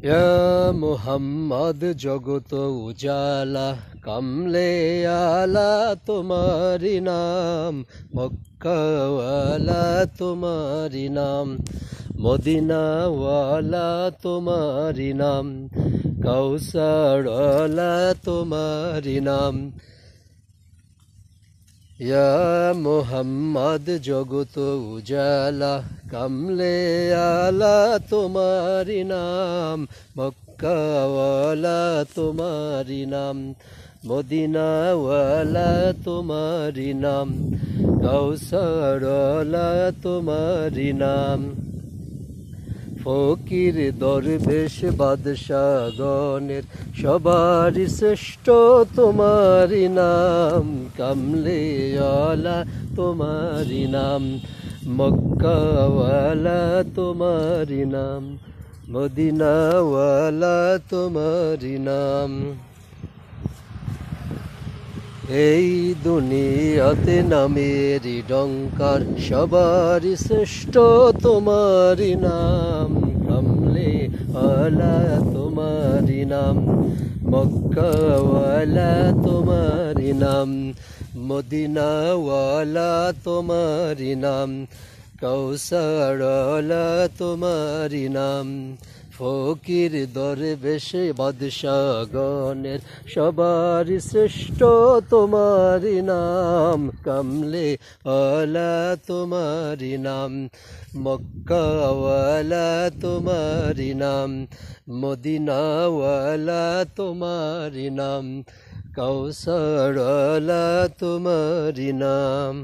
ইয়া মুহাম্মদ জগত উজালা কামলে আলা তোমারি নাম, মক্কাওয়ালা তোমারি নাম, মদিনাওয়ালা তোমারি নাম, কাউসারওয়ালা তোমারি নাম। ইয়া মুহাম্মদ জগত উজালা কামলে আলা তোমারি নাম, মক্কাওয়ালা তোমারি নাম, মদিনাওয়ালা তোমারি নাম, কাউসারওয়ালা তোমারি নাম। ফকির দরবেশ বাদশাগণের সবারই শ্রেষ্ঠ তোমারি নাম, কামলে আলা তোমারি নাম, মক্কাওয়ালা তোমারি নাম, মদিনাওয়ালা তোমারি নাম। এই দুনিয়াতে নামেরই ডঙ্কার সবারই শ্রেষ্ঠ তোমারি নাম, কামলে আলা তোমারি নাম, মক্কাওয়ালা তোমারি নাম, মদিনাওয়ালা তোমারি নাম, কাউসারওয়ালা তোমারি নাম। ফকির দরবেশ বাদশাগণের সবারই শ্রেষ্ঠ তোমারি নাম, কামলে আলা তোমারি নাম, মক্কাওয়ালা তোমারি নাম, মদিনাওয়ালা তোমারি নাম, কাউসারওয়ালা তোমারি নাম।